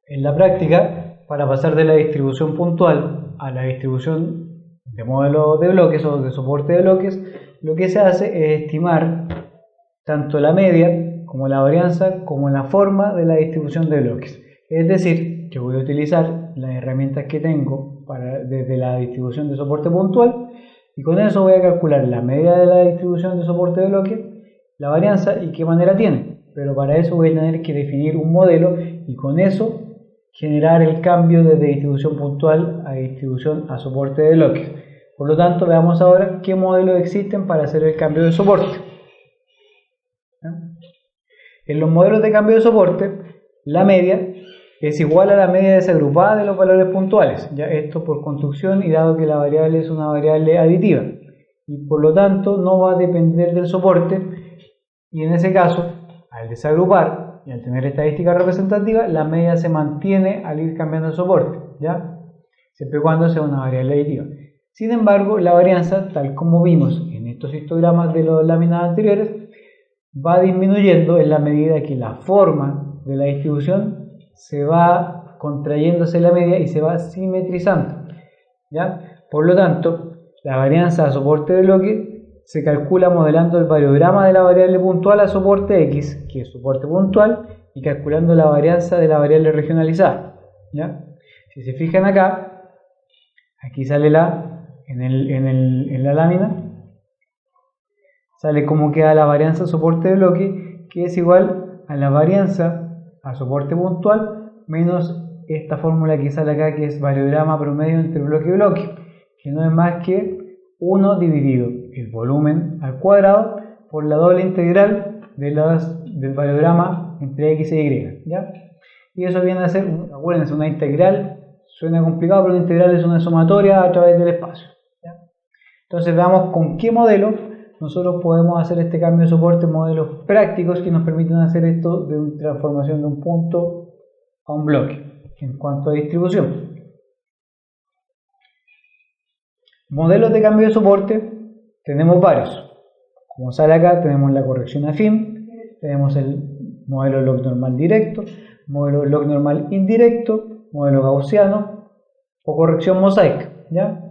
En la práctica, para pasar de la distribución puntual a la distribución de modelo de bloques o de soporte de bloques, lo que se hace es estimar tanto la media como la varianza como la forma de la distribución de bloques. Es decir, que voy a utilizar las herramientas que tengo desde la distribución de soporte puntual y con eso voy a calcular la media de la distribución de soporte de bloques, la varianza y qué manera tiene. Pero para eso voy a tener que definir un modelo y con eso generar el cambio desde distribución puntual a distribución a soporte de bloques. Por lo tanto, veamos ahora qué modelos existen para hacer el cambio de soporte. En los modelos de cambio de soporte, la media es igual a la media desagrupada de los valores puntuales. Ya esto por construcción y dado que la variable es una variable aditiva y por lo tanto no va a depender del soporte, y en ese caso, al desagrupar y al tener estadística representativa, la media se mantiene al ir cambiando el soporte, ¿ya? Siempre y cuando sea una variable aditiva. Sin embargo, la varianza, tal como vimos en estos histogramas de las láminas anteriores, va disminuyendo en la medida que la forma de la distribución se va contrayéndose la media y se va simetrizando, ¿ya? Por lo tanto, la varianza a soporte de bloque se calcula modelando el variograma de la variable puntual a soporte X, que es soporte puntual, y calculando la varianza de la variable regionalizada, ¿ya? Si se fijan acá, aquí sale en la lámina, sale como queda la varianza a soporte de bloque, que es igual a la varianza a soporte puntual menos esta fórmula que sale acá, que es variograma promedio entre bloque y bloque, que no es más que 1 dividido el volumen al cuadrado por la doble integral del variograma entre x e y, ¿ya? Y eso viene a ser, acuérdense, una integral, suena complicado, pero una integral es una sumatoria a través del espacio, ¿ya? Entonces veamos con qué modelo nosotros podemos hacer este cambio de soporte, modelos prácticos que nos permiten hacer esto de una transformación de un punto a un bloque en cuanto a distribución. Modelos de cambio de soporte tenemos varios. Como sale acá, tenemos la corrección afín, tenemos el modelo log normal directo, modelo log normal indirecto, modelo gaussiano o corrección mosaica, ¿ya?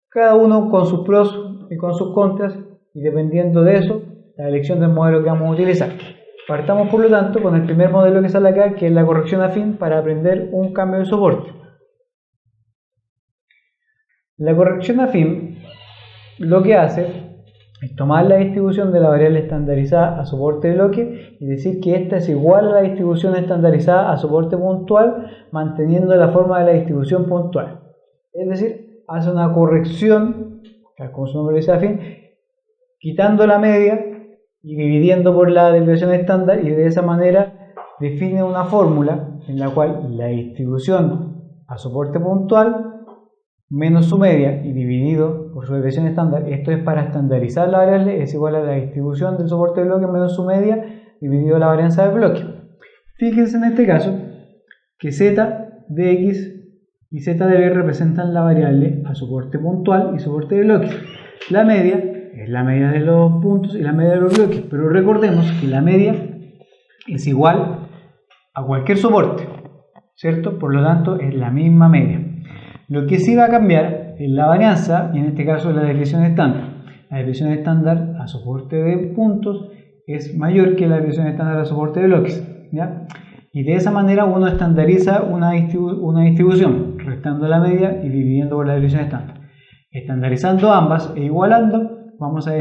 Cada uno con sus pros y con sus contras, y dependiendo de eso, la elección del modelo que vamos a utilizar. Partamos por lo tanto con el primer modelo que sale acá, que es la corrección afín, para aprender un cambio de soporte. La corrección afín lo que hace es tomar la distribución de la variable estandarizada a soporte de bloque y decir que esta es igual a la distribución estandarizada a soporte puntual, manteniendo la forma de la distribución puntual. Es decir, hace una corrección, como su nombre dice afín, quitando la media y dividiendo por la desviación estándar, y de esa manera define una fórmula en la cual la distribución a soporte puntual menos su media y dividido por su desviación estándar, esto es para estandarizar la variable, es igual a la distribución del soporte de bloque menos su media dividido la varianza del bloque. Fíjense en este caso que z de x y z de b representan la variable a soporte puntual y soporte de bloque. La media es la media de los puntos y la media de los bloques, pero recordemos que la media es igual a cualquier soporte, ¿cierto? Por lo tanto es la misma media. Lo que sí va a cambiar es la varianza, y en este caso la desviación estándar. La desviación estándar a soporte de puntos es mayor que la desviación estándar a soporte de bloques, ¿ya? Y de esa manera uno estandariza una distribución, restando la media y dividiendo por la desviación estándar. Estandarizando ambas e igualando, vamos a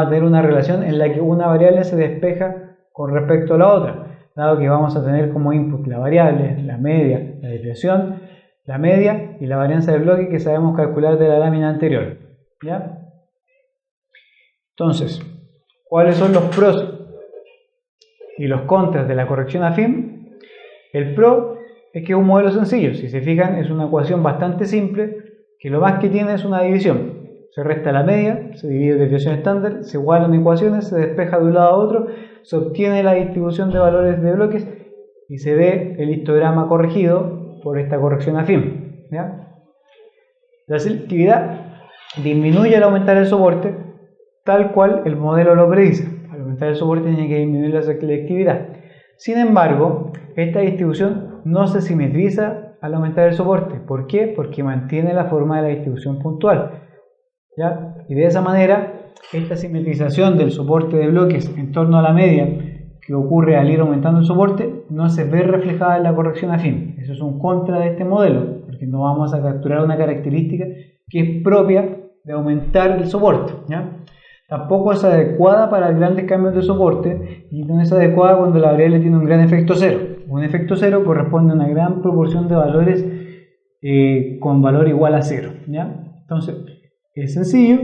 tener una relación en la que una variable se despeja con respecto a la otra, dado que vamos a tener como input la variable, la media, la desviación, la media y la varianza del bloque que sabemos calcular de la lámina anterior, ¿ya? Entonces, ¿cuáles son los pros y los contras de la corrección afín? El pro es que es un modelo sencillo. Si se fijan, es una ecuación bastante simple, que lo más que tiene es una división. Se resta la media, se divide desviación estándar, se igualan ecuaciones, se despeja de un lado a otro, se obtiene la distribución de valores de bloques y se ve el histograma corregido por esta corrección afín, ¿ya? La selectividad disminuye al aumentar el soporte, tal cual el modelo lo predice. Al aumentar el soporte tiene que disminuir la selectividad. Sin embargo, esta distribución no se simetriza al aumentar el soporte. ¿Por qué? Porque mantiene la forma de la distribución puntual, ¿ya? Y de esa manera, esta simetrización del soporte de bloques en torno a la media que ocurre al ir aumentando el soporte no se ve reflejada en la corrección afín. Eso es un contra de este modelo, porque no vamos a capturar una característica que es propia de aumentar el soporte, ¿ya? Tampoco es adecuada para grandes cambios de soporte y no es adecuada cuando la variable tiene un gran efecto cero. Un efecto cero corresponde a una gran proporción de valores con valor igual a cero, ¿ya? Entonces, es sencillo,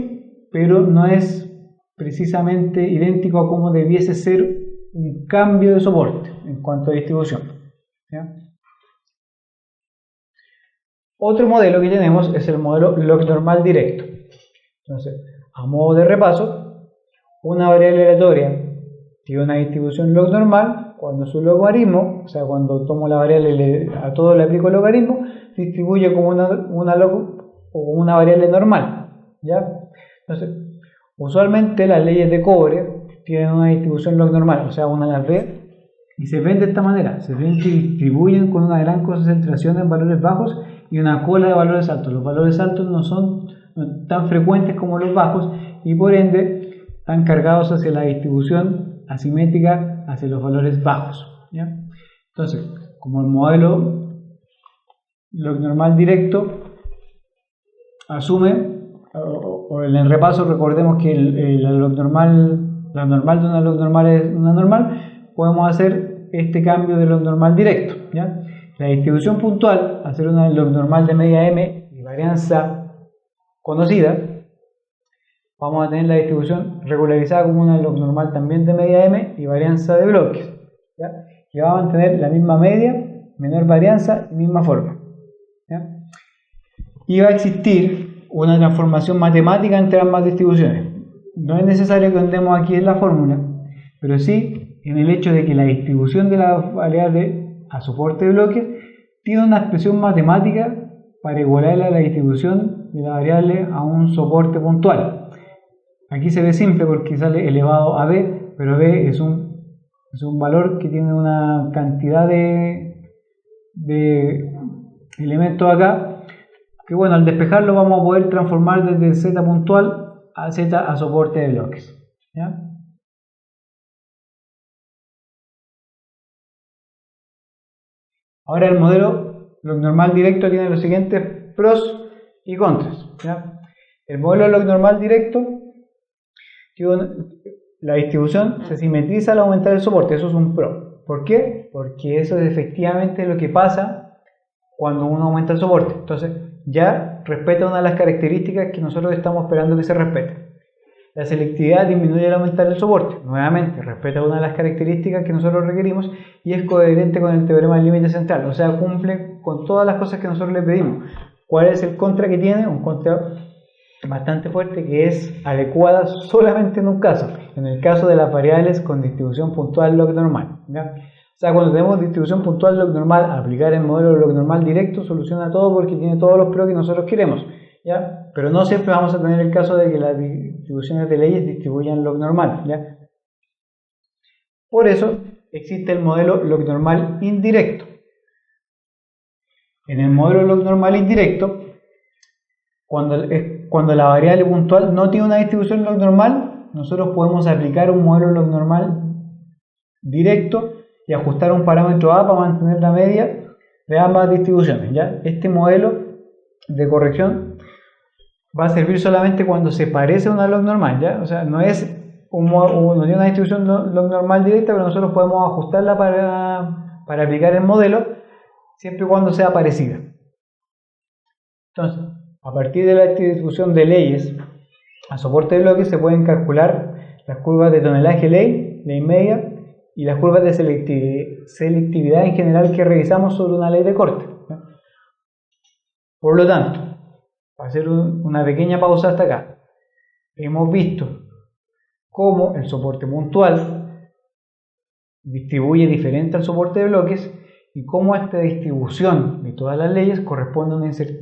pero no es precisamente idéntico a cómo debiese ser un cambio de soporte en cuanto a distribución, ¿ya? Otro modelo que tenemos es el modelo log normal directo. Entonces, a modo de repaso, una variable aleatoria tiene una distribución log normal. Cuando su logaritmo, o sea, cuando tomo la variable a todo le aplico el logaritmo, distribuye como una variable normal, ¿ya? Entonces, usualmente las leyes de Cobre tienen una distribución log normal, o sea, una las ve y se ven de esta manera. Se ven que distribuyen con una gran concentración en valores bajos y una cola de valores altos. Los valores altos no son tan frecuentes como los bajos y por ende están cargados hacia la distribución asimétrica hacia los valores bajos, ¿ya? Entonces, como el modelo log normal directo asume, o en el repaso recordemos que la normal de una log normal es una normal, podemos hacer este cambio de log normal directo, ¿ya? La distribución puntual, hacer una log normal de media m y varianza conocida, vamos a tener la distribución regularizada como una log normal también de media m y varianza de bloques, ¿ya? Que va a mantener la misma media, menor varianza y misma forma, ¿ya? Y va a existir una transformación matemática entre ambas distribuciones. No es necesario que andemos aquí en la fórmula, pero sí en el hecho de que la distribución de la variable a soporte de bloques tiene una expresión matemática para igualar a la distribución de la variable a un soporte puntual. Aquí se ve simple porque sale elevado a b, pero b es un valor que tiene una cantidad de elementos acá, que bueno, al despejarlo vamos a poder transformar desde z puntual a z a soporte de bloques, ¿ya? Ahora el modelo log normal directo tiene los siguientes pros y contras, ¿ya? El modelo log normal directo, la distribución se simetriza al aumentar el soporte, eso es un pro. ¿Por qué? Porque eso es efectivamente lo que pasa cuando uno aumenta el soporte. Entonces ya respeta una de las características que nosotros estamos esperando que se respete. La selectividad disminuye al aumentar el soporte. Nuevamente, respeta una de las características que nosotros requerimos y es coherente con el teorema del límite central. O sea, cumple con todas las cosas que nosotros le pedimos. ¿Cuál es el contra que tiene? Un contra bastante fuerte, que es adecuada solamente en un caso. En el caso de las variables con distribución puntual log normal, ¿ya? O sea, cuando tenemos distribución puntual log normal, aplicar el modelo log normal directo soluciona todo porque tiene todos los pros que nosotros queremos, ¿ya? Pero no siempre vamos a tener el caso de que las distribuciones de leyes distribuyan log normal, ¿ya? Por eso existe el modelo log normal indirecto. En el modelo log normal indirecto, cuando la variable puntual no tiene una distribución log normal, nosotros podemos aplicar un modelo log normal directo y ajustar un parámetro A para mantener la media de ambas distribuciones, ¿ya? Este modelo de corrección va a servir solamente cuando se parece a una log normal, ¿ya? O sea, no es no tiene una distribución log normal directa, pero nosotros podemos ajustarla para aplicar el modelo siempre y cuando sea parecida. Entonces, a partir de la distribución de leyes a soporte de bloques se pueden calcular las curvas de tonelaje ley media y las curvas de selectividad en general que revisamos sobre una ley de corte, ¿no? Por lo tanto, para hacer una pequeña pausa hasta acá, hemos visto cómo el soporte puntual distribuye diferente al soporte de bloques y cómo esta distribución de todas las leyes corresponde a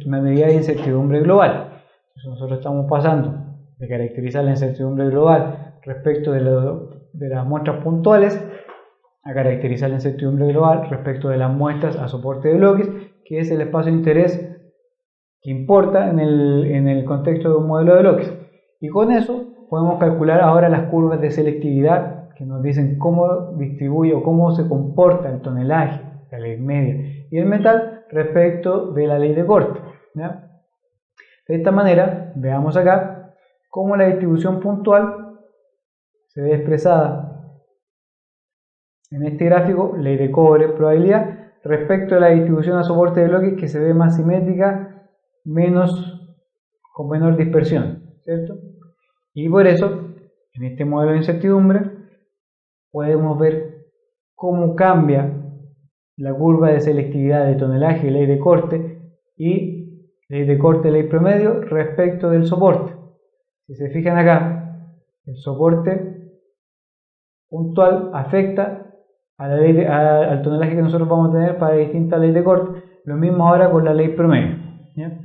una medida de incertidumbre global. Entonces nosotros estamos pasando de caracterizar la incertidumbre global respecto de las muestras puntuales a caracterizar la incertidumbre global respecto de las muestras a soporte de bloques, que es el espacio de interés que importa en el contexto de un modelo de bloques. Y con eso podemos calcular ahora las curvas de selectividad que nos dicen cómo distribuye o cómo se comporta el tonelaje, la ley media y el metal respecto de la ley de corte, ¿ya? De esta manera, veamos acá cómo la distribución puntual se ve expresada en este gráfico, ley de cobre, probabilidad, respecto a la distribución a soporte de bloques, que se ve más simétrica, con menor dispersión, ¿cierto? Y por eso, en este modelo de incertidumbre, podemos ver cómo cambia la curva de selectividad de tonelaje, ley de corte, y ley de corte, ley promedio, respecto del soporte. Si se fijan acá, el soporte puntual afecta a al tonelaje que nosotros vamos a tener para distintas leyes de corte. Lo mismo ahora con la ley promedio, ¿ya?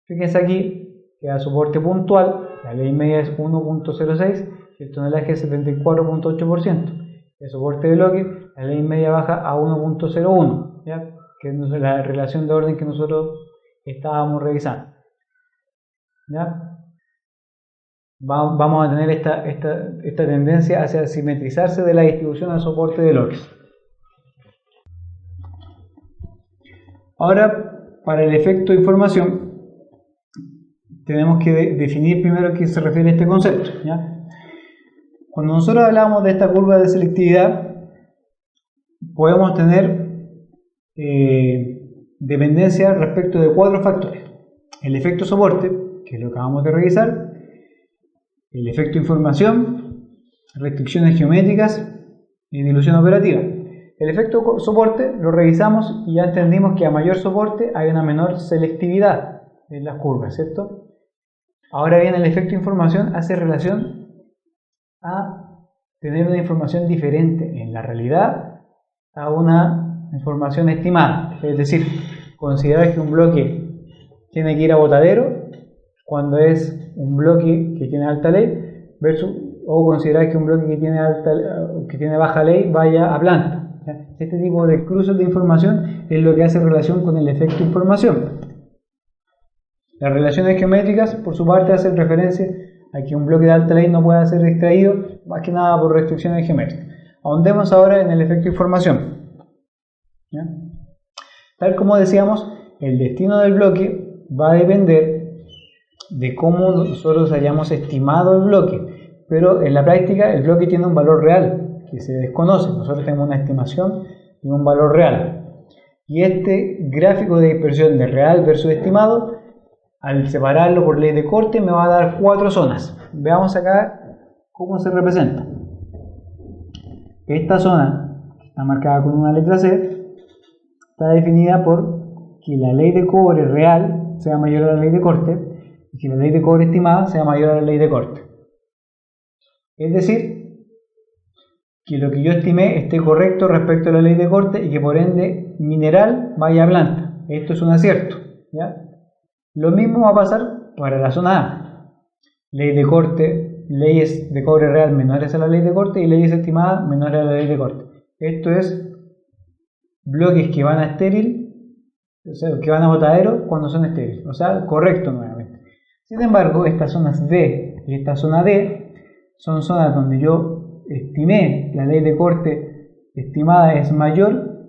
Fíjense aquí que a soporte puntual la ley media es 1.06 y el tonelaje es 74.8%. El soporte de bloque, la ley media baja a 1.01, ¿ya? Que es la relación de orden que nosotros estábamos revisando, ¿ya? Vamos a tener esta tendencia hacia simetrizarse de la distribución al soporte de bloques. Ahora, para el efecto de información, tenemos que definir primero a qué se refiere este concepto, ¿ya? Cuando nosotros hablamos de esta curva de selectividad, podemos tener dependencia respecto de 4 factores. El efecto soporte, que es lo que acabamos de revisar, el efecto información, restricciones geométricas y dilución operativa. El efecto soporte lo revisamos y ya entendimos que a mayor soporte hay una menor selectividad en las curvas, ¿cierto? Ahora bien, el efecto información hace relación a tener una información diferente en la realidad a una información estimada. Es decir, considerar que un bloque tiene que ir a botadero cuando es un bloque que tiene alta ley, o considerar que un bloque que tiene baja ley vaya a planta. Este tipo de cruces de información es lo que hace relación con el efecto información. Las relaciones geométricas, por su parte, hacen referencia a que un bloque de alta ley no pueda ser extraído, más que nada por restricciones geométricas. Ahondemos ahora en el efecto información, ¿ya? Tal como decíamos, el destino del bloque va a depender de cómo nosotros hayamos estimado el bloque, pero en la práctica el bloque tiene un valor real que se desconoce. Nosotros tenemos una estimación y un valor real, y este gráfico de dispersión de real versus estimado, al separarlo por ley de corte, me va a dar 4 zonas. Veamos acá cómo se representa. Esta zona, que está marcada con una letra C, está definida por que la ley de cobre real sea mayor a la ley de corte y que la ley de cobre estimada sea mayor a la ley de corte. Es decir, que lo que yo estimé esté correcto respecto a la ley de corte y que por ende mineral vaya a planta. Esto es un acierto, ¿ya? Lo mismo va a pasar para la zona A. Ley de corte, leyes de cobre real menores a la ley de corte y leyes estimadas menores a la ley de corte. Esto es bloques que van a estéril, o sea, que van a botadero cuando son estériles, o sea, correcto nuevamente. Sin embargo, estas zonas D y esta zona D son zonas donde yo estimé la ley de corte estimada es mayor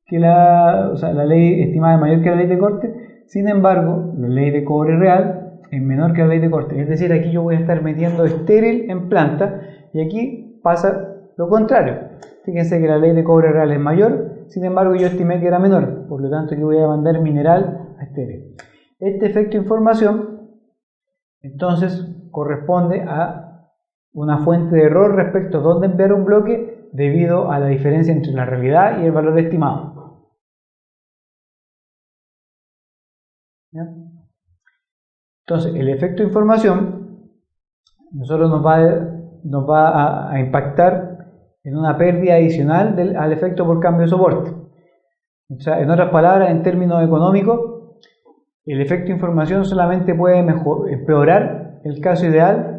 que la ley estimada es mayor que la ley de corte. Sin embargo, la ley de cobre real es menor que la ley de corte. Es decir, aquí yo voy a estar metiendo estéril en planta y aquí pasa lo contrario. Fíjense que la ley de cobre real es mayor, sin embargo yo estimé que era menor. Por lo tanto, aquí voy a mandar mineral a estéril. Este efecto de información, entonces, corresponde a una fuente de error respecto a dónde enviar un bloque debido a la diferencia entre la realidad y el valor estimado. ¿Ya? Entonces, el efecto de información nosotros nos va a impactar en una pérdida adicional al efecto por cambio de soporte. O sea, en otras palabras, en términos económicos, el efecto de información solamente puede empeorar el caso ideal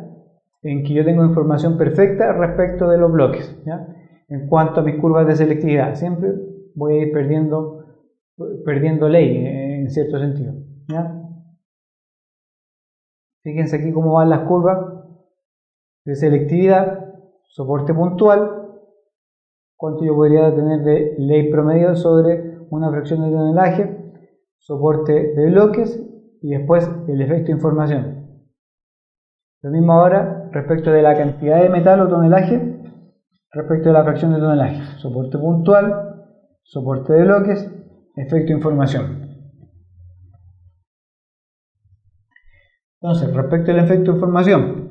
en que yo tengo información perfecta respecto de los bloques, ¿ya? en cuanto a mis curvas de selectividad. Siempre voy a ir perdiendo ley en cierto sentido, ¿ya? Fíjense aquí cómo van las curvas de selectividad, soporte puntual, cuánto yo podría tener de ley promedio sobre una fracción de tonelaje, soporte de bloques y después el efecto de información. Lo mismo ahora respecto de la cantidad de metal o tonelaje respecto de la fracción de tonelaje, soporte puntual, soporte de bloques, efecto de información. Entonces, respecto al efecto de información,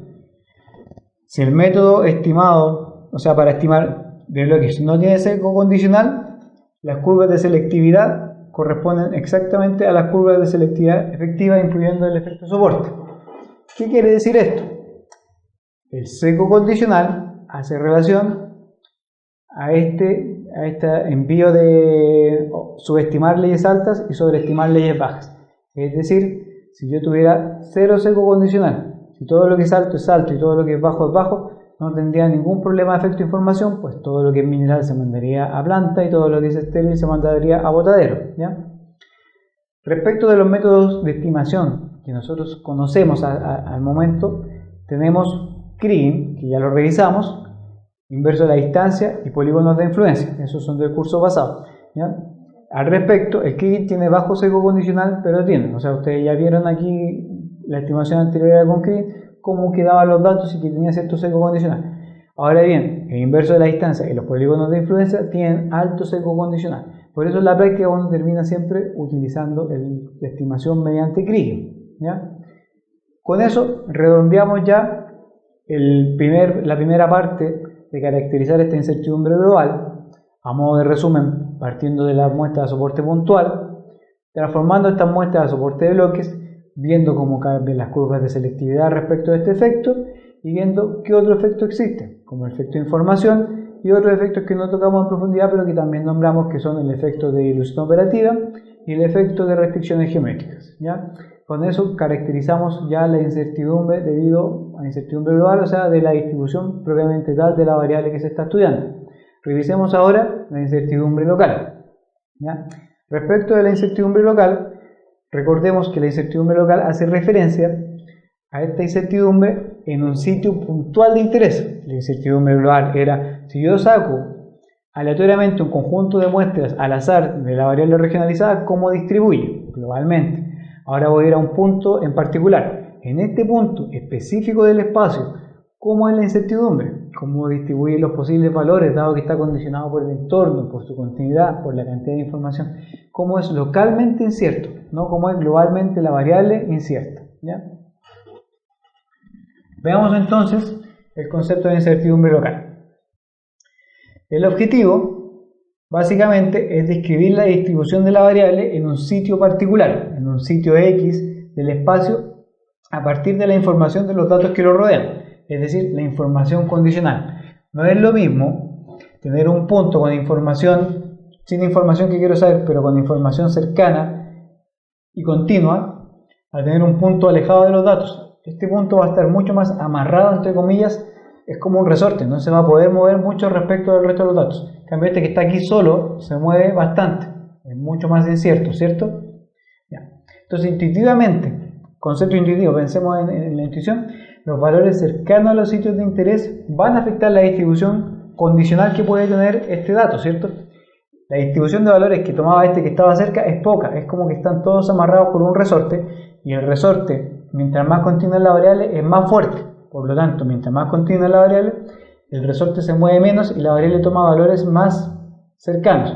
si el método estimado, o sea, para estimar de bloques no tiene sesgo condicional, las curvas de selectividad corresponden exactamente a las curvas de selectividad efectiva, incluyendo el efecto soporte. ¿Qué quiere decir esto? El sesgo condicional hace relación a este envío de subestimar leyes altas y sobreestimar leyes bajas. Es decir, si yo tuviera cero sesgo condicional, si todo lo que es alto y todo lo que es bajo, no tendría ningún problema de efecto de información, pues todo lo que es mineral se mandaría a planta y todo lo que es estéril se mandaría a botadero, ¿ya? Respecto de los métodos de estimación que nosotros conocemos al momento, tenemos Kriging, que ya lo revisamos, inverso de la distancia y polígonos de influencia. Esos son del curso pasado, ¿ya? Al respecto, el Kriging tiene bajo sesgo condicional, pero tiene, o sea, ustedes ya vieron aquí la estimación anterior con Kriging, cómo quedaban los datos y que tenía cierto sesgo condicional. Ahora bien, el inverso de la distancia y los polígonos de influencia tienen alto sesgo condicional. Por eso en la práctica uno termina siempre utilizando la estimación mediante Kriging, ¿ya? Con eso redondeamos ya la primera parte de caracterizar esta incertidumbre global. A modo de resumen, partiendo de la muestra de soporte puntual, transformando estas muestras a soporte de bloques, viendo cómo cambian las curvas de selectividad respecto a este efecto y viendo qué otro efecto existe, como el efecto de información y otros efectos que no tocamos en profundidad pero que también nombramos, que son el efecto de ilusión operativa y el efecto de restricciones geométricas, ¿ya? Con eso caracterizamos ya la incertidumbre debido a la incertidumbre global, o sea, de la distribución propiamente tal de la variable que se está estudiando. Revisemos ahora la incertidumbre local, ¿ya? Respecto de la incertidumbre local, recordemos que la incertidumbre local hace referencia a esta incertidumbre en un sitio puntual de interés. La incertidumbre global era, si yo saco aleatoriamente un conjunto de muestras al azar de la variable regionalizada, ¿cómo distribuye globalmente? Ahora voy a ir a un punto en particular. En este punto específico del espacio, ¿cómo es la incertidumbre? ¿Cómo distribuye los posibles valores, dado que está condicionado por el entorno, por su continuidad, por la cantidad de información? ¿Cómo es localmente incierto? No cómo es globalmente la variable incierta, ¿ya? Veamos entonces el concepto de incertidumbre local. El objetivo, básicamente, es describir la distribución de la variable en un sitio particular, en un sitio X del espacio, a partir de la información de los datos que lo rodean, es decir, la información condicional. No es lo mismo tener un punto con información, sin información que quiero saber, pero con información cercana y continua, a tener un punto alejado de los datos. Este punto va a estar mucho más amarrado, entre comillas, es como un resorte, no se va a poder mover mucho respecto al resto de los datos. En cambio, este que está aquí solo se mueve bastante, es mucho más incierto, ¿cierto? Ya. Entonces, intuitivamente, concepto intuitivo, pensemos en la intuición, los valores cercanos a los sitios de interés van a afectar la distribución condicional que puede tener este dato, ¿cierto? La distribución de valores que tomaba este que estaba cerca es poca, es como que están todos amarrados por un resorte, y el resorte, mientras más continua es la variable, es más fuerte. Por lo tanto, mientras más continua es la variable, el resorte se mueve menos y la variable toma valores más cercanos.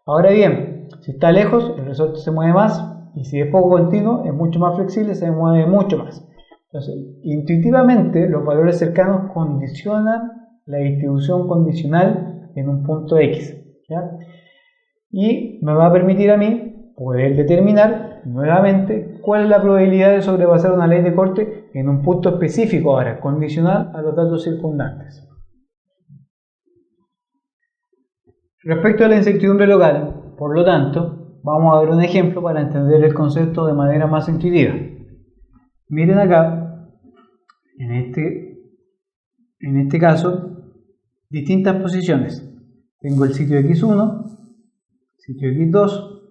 Ahora bien, si está lejos, el resorte se mueve más, y si es poco continuo, es mucho más flexible, se mueve mucho más. Entonces, intuitivamente, los valores cercanos condicionan la distribución condicional en un punto X, ¿ya? Y me va a permitir a mí poder determinar nuevamente cuál es la probabilidad de sobrepasar una ley de corte en un punto específico, ahora condicional a los datos circundantes. Respecto a la incertidumbre local, por lo tanto, vamos a ver un ejemplo para entender el concepto de manera más intuitiva. Miren acá, en este caso, distintas posiciones. tengo el sitio x1, sitio x2,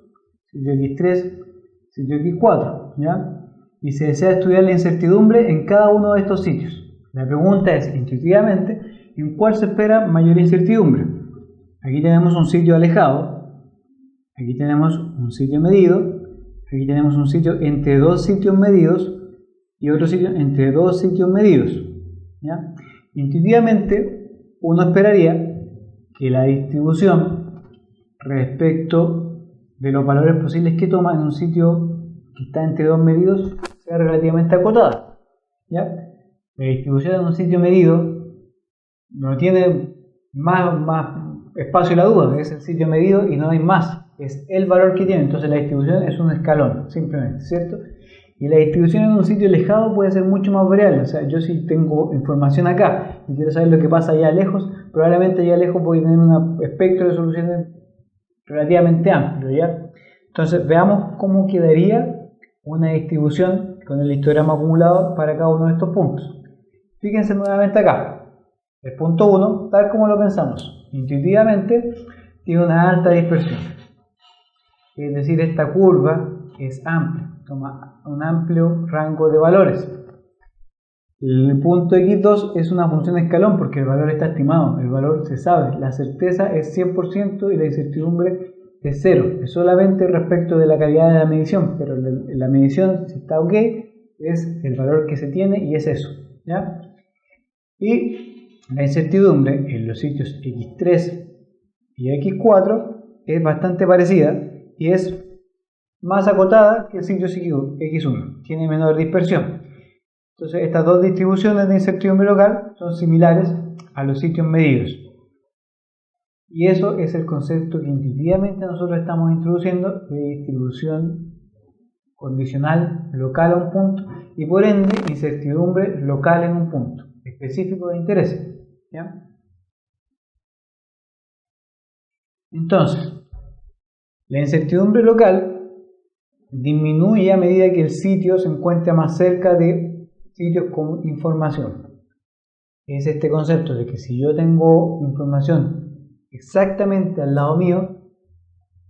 sitio x3, sitio x4, ¿ya? Y se desea estudiar la incertidumbre en cada uno de estos sitios. La pregunta es, intuitivamente, ¿en cuál se espera mayor incertidumbre? Aquí tenemos un sitio alejado, aquí tenemos un sitio medido, aquí tenemos un sitio entre dos sitios medidos y otro sitio entre dos sitios medidos, ¿ya? Intuitivamente, uno esperaría que la distribución respecto de los valores posibles que toma en un sitio que está entre dos medidos sea relativamente acotada, ¿ya? La distribución en un sitio medido no tiene más espacio a la duda, es el sitio medido y no hay más, es el valor que tiene. Entonces la distribución es un escalón, simplemente, ¿cierto? Y la distribución en un sitio alejado puede ser mucho más variable. O sea, yo si tengo información acá y quiero saber lo que pasa allá lejos, probablemente allá lejos voy a tener un espectro de soluciones relativamente amplio, ¿ya? Entonces veamos cómo quedaría una distribución con el histograma acumulado para cada uno de estos puntos. Fíjense nuevamente acá. El punto 1, tal como lo pensamos, intuitivamente tiene una alta dispersión. Es decir, esta curva es amplia, toma un amplio rango de valores. El punto x2 es una función de escalón porque el valor está estimado, el valor se sabe, la certeza es 100% y la incertidumbre es 0, es solamente respecto de la calidad de la medición, pero la medición, si está ok, es el valor que se tiene y es eso, ¿ya? Y la incertidumbre en los sitios x3 y x4 es bastante parecida y es más acotada que el sitio x1, tiene menor dispersión. Entonces estas dos distribuciones de incertidumbre local son similares a los sitios medidos. Y eso es el concepto que intuitivamente nosotros estamos introduciendo de distribución condicional local a un punto y por ende incertidumbre local en un punto específico de interés, ¿ya? Entonces, la incertidumbre local disminuye a medida que el sitio se encuentra más cerca de sitios con información. Es este concepto de que si yo tengo información exactamente al lado mío,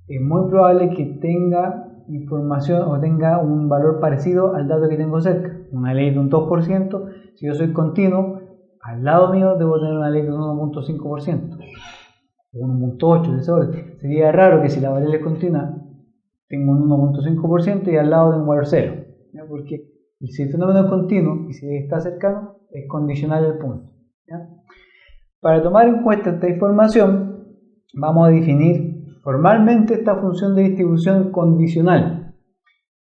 es muy probable que tenga información o tenga un valor parecido al dato que tengo cerca. Una ley de un 2%, si yo soy continuo, al lado mío debo tener una ley de un 1.5%, o 1.8% de ese orden. Sería raro que si la variable es continua tengo un 1.5% y al lado de un valor 0, ¿ya? Porque si el fenómeno es continuo y si está cercano, es condicional el punto, ¿ya? Para tomar en cuenta esta información, vamos a definir formalmente esta función de distribución condicional,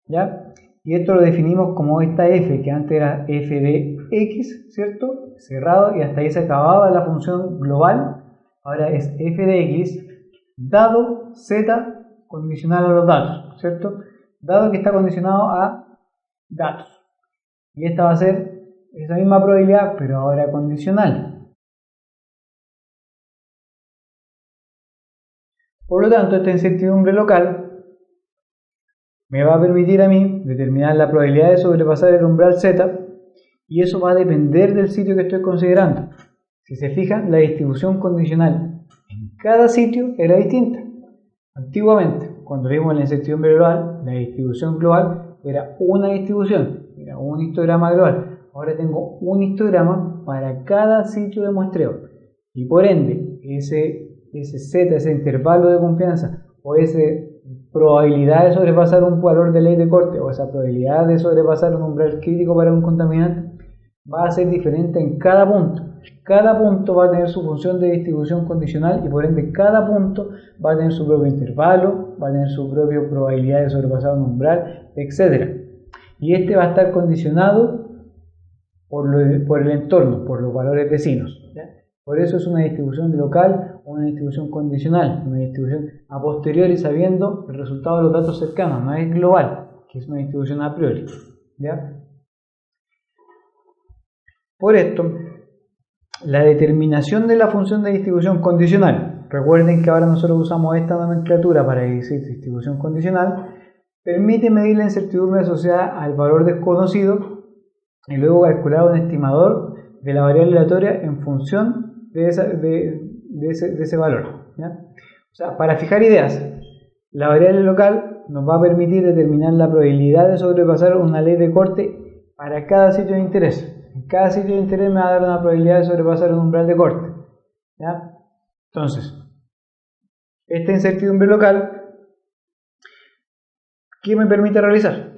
¿ya? Y esto lo definimos como esta f, que antes era f de x, ¿cierto? Cerrado, y hasta ahí se acababa la función global. Ahora es f de x dado z condicional a los datos, ¿cierto? Dado que está condicionado a datos. Y esta va a ser esa misma probabilidad, pero ahora condicional. Por lo tanto, esta incertidumbre local me va a permitir a mí determinar la probabilidad de sobrepasar el umbral z, y eso va a depender del sitio que estoy considerando. Si se fijan, la distribución condicional en cada sitio era distinta. Antiguamente, cuando vimos la incertidumbre global, la distribución global era una distribución, era un histograma global. Ahora tengo un histograma para cada sitio de muestreo, y por ende ese z, ese intervalo de confianza o esa probabilidad de sobrepasar un valor de ley de corte o esa probabilidad de sobrepasar un umbral crítico para un contaminante va a ser diferente en cada punto. Cada punto va a tener su función de distribución condicional y por ende cada punto va a tener su propio intervalo, va a tener su propia probabilidad de sobrepasar un umbral, etc. Y este va a estar condicionado por el entorno, por los valores vecinos, ¿ya? Por eso es una distribución local o una distribución condicional, una distribución a posteriori sabiendo el resultado de los datos cercanos, no es global, que es una distribución a priori, ¿ya? Por esto, la determinación de la función de distribución condicional, recuerden que ahora nosotros usamos esta nomenclatura para decir distribución condicional, permite medir la incertidumbre asociada al valor desconocido y luego calcular un estimador de la variable aleatoria en función de ese valor, ¿ya? O sea, para fijar ideas, la variable local nos va a permitir determinar la probabilidad de sobrepasar una ley de corte para cada sitio de interés. En cada sitio de interés me va a dar una probabilidad de sobrepasar un umbral de corte, ¿ya? Entonces, esta incertidumbre local, ¿qué me permite realizar?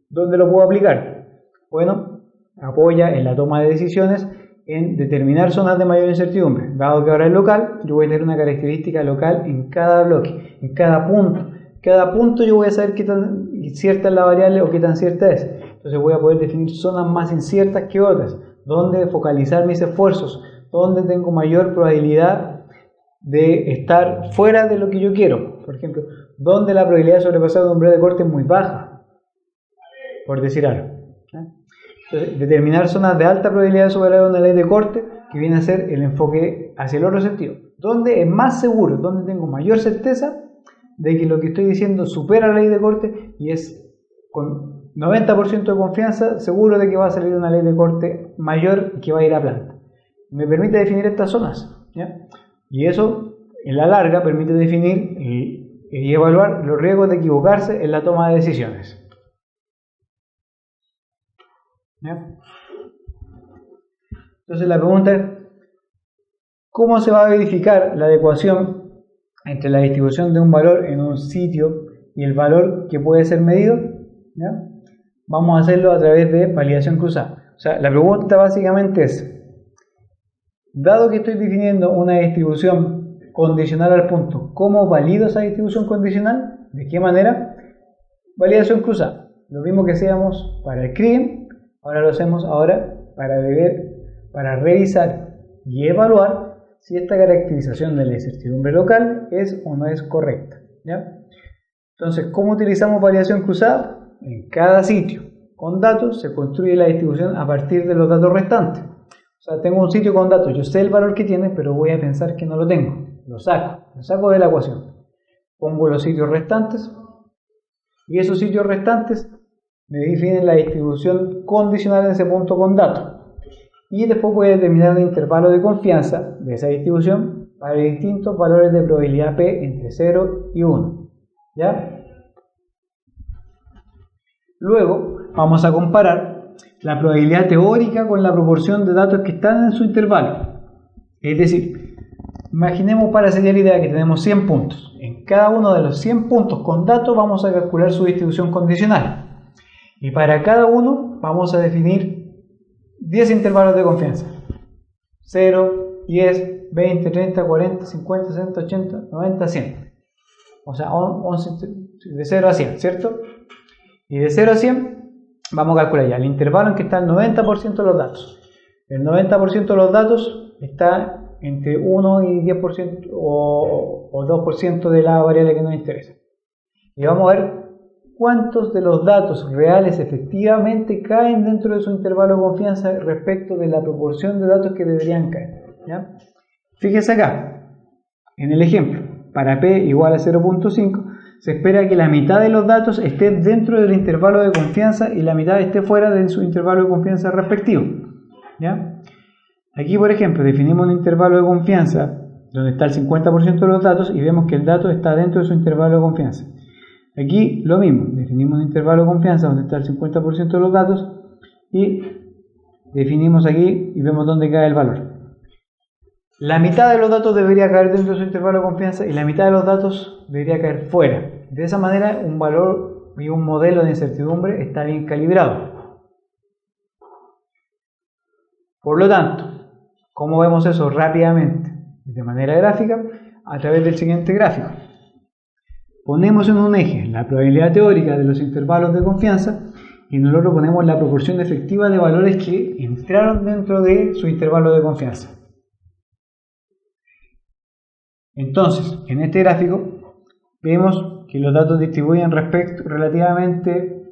¿Dónde lo puedo aplicar? Bueno, apoya en la toma de decisiones en determinar zonas de mayor incertidumbre. Dado que ahora es local, yo voy a tener una característica local en cada bloque, en cada punto. Cada punto yo voy a saber qué tan cierta es la variable o qué tan cierta es. Entonces voy a poder definir zonas más inciertas que otras, donde focalizar mis esfuerzos, donde tengo mayor probabilidad de estar fuera de lo que yo quiero. Por ejemplo, donde la probabilidad de sobrepasar un umbral de corte es muy baja, por decir algo. Entonces, determinar zonas de alta probabilidad de superar una ley de corte, que viene a ser el enfoque hacia el otro sentido. Donde es más seguro, donde tengo mayor certeza de que lo que estoy diciendo supera la ley de corte y es con 90% de confianza seguro de que va a salir una ley de corte mayor y que va a ir a planta. Me permite definir estas zonas, ¿ya? Y eso, en la larga, permite definir y evaluar los riesgos de equivocarse en la toma de decisiones. ¿Ya? Entonces la pregunta es, ¿cómo se va a verificar la adecuación entre la distribución de un valor en un sitio y el valor que puede ser medido? ¿Ya? Vamos a hacerlo a través de validación cruzada. O sea, la pregunta básicamente es, dado que estoy definiendo una distribución condicional al punto, ¿cómo valido esa distribución condicional? ¿De qué manera? Validación cruzada. Lo mismo que hacíamos para el crimen, ahora lo hacemos para revisar y evaluar si esta caracterización de la incertidumbre local es o no es correcta, ¿ya? Entonces, ¿cómo utilizamos validación cruzada? En cada sitio con datos se construye la distribución a partir de los datos restantes. O sea, tengo un sitio con datos, yo sé el valor que tiene, pero voy a pensar que no lo tengo. Lo saco de la ecuación. Pongo los sitios restantes y esos sitios restantes me definen la distribución condicional en ese punto con datos. Y después voy a determinar un intervalo de confianza de esa distribución para distintos valores de probabilidad P entre 0 y 1. ¿Ya? Luego vamos a comparar la probabilidad teórica con la proporción de datos que están en su intervalo. Es decir, imaginemos para sellar la idea que tenemos 100 puntos. En cada uno de los 100 puntos con datos vamos a calcular su distribución condicional. Y para cada uno vamos a definir 10 intervalos de confianza. 0, 10, 20, 30, 40, 50, 60, 80, 90, 100. O sea, 11, de 0 a 100, ¿cierto? Y de 0 a 100 vamos a calcular ya el intervalo en que está el 90% de los datos. El 90% de los datos está entre 1 y 10% o 2% de la variable que nos interesa. Y vamos a ver cuántos de los datos reales efectivamente caen dentro de su intervalo de confianza respecto de la proporción de datos que deberían caer, ¿ya? Fíjese acá, en el ejemplo, para P igual a 0.5, se espera que la mitad de los datos esté dentro del intervalo de confianza y la mitad esté fuera de su intervalo de confianza respectivo, ¿ya? Aquí, por ejemplo, definimos un intervalo de confianza donde está el 50% de los datos y vemos que el dato está dentro de su intervalo de confianza. Aquí lo mismo, definimos un intervalo de confianza donde está el 50% de los datos y definimos aquí y vemos dónde cae el valor. La mitad de los datos debería caer dentro de su intervalo de confianza y la mitad de los datos debería caer fuera. De esa manera, un valor y un modelo de incertidumbre está bien calibrado. Por lo tanto, ¿cómo vemos eso rápidamente? De manera gráfica, a través del siguiente gráfico. Ponemos en un eje la probabilidad teórica de los intervalos de confianza y en el otro ponemos la proporción efectiva de valores que entraron dentro de su intervalo de confianza. Entonces, en este gráfico vemos que los datos distribuyen relativamente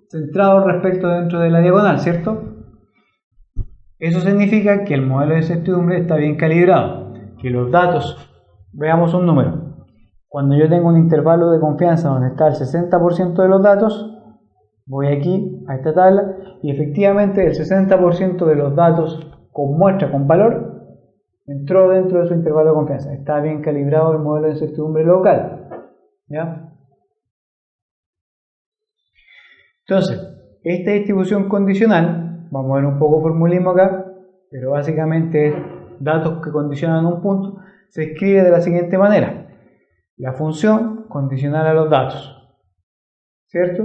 centrados respecto dentro de la diagonal, ¿cierto? Eso significa que el modelo de incertidumbre está bien calibrado, que los datos, veamos un número. Cuando yo tengo un intervalo de confianza donde está el 60% de los datos, voy aquí a esta tabla y efectivamente el 60% de los datos con muestra con valor entró dentro de su intervalo de confianza. Está bien calibrado el modelo de incertidumbre local. ¿Ya? Entonces, esta distribución condicional, vamos a ver un poco formulismo acá, pero básicamente es datos que condicionan un punto, se escribe de la siguiente manera. La función condicional a los datos, ¿cierto?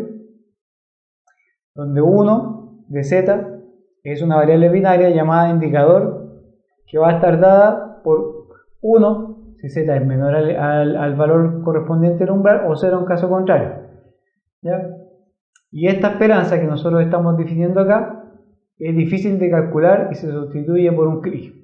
Donde 1 de z es una variable binaria llamada indicador que va a estar dada por 1 si z es menor al valor correspondiente al umbral o 0 en caso contrario. ¿Ya? Y esta esperanza que nosotros estamos definiendo acá es difícil de calcular y se sustituye por un clic.